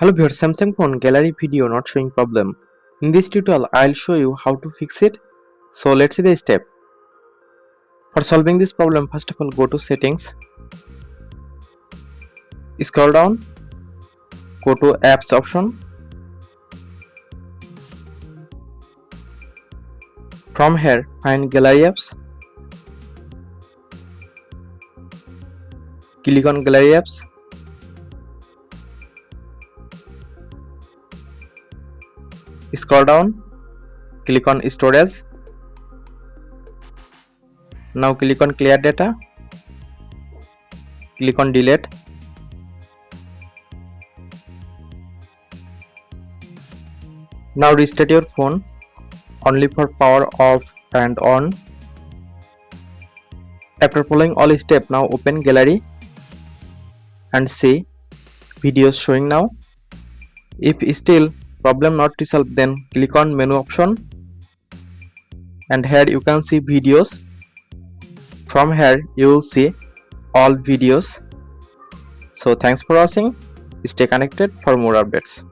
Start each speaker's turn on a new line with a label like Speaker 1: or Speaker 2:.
Speaker 1: Hello viewers, Samsung phone gallery video not showing problem. In this tutorial, I'll show you how to fix it. So let's see the step. For solving this problem, first of all go to settings, scroll down, go to apps option. From here find gallery apps. Click on gallery apps. Scroll down, click on storage. Now click on clear data. Click on delete. Now restart your phone only for power off and on. After following all steps, now open gallery and see videos showing now. If still problem not resolved, then click on menu option and here you can see videos. From here you will see all videos. So thanks for watching. Stay connected for more updates.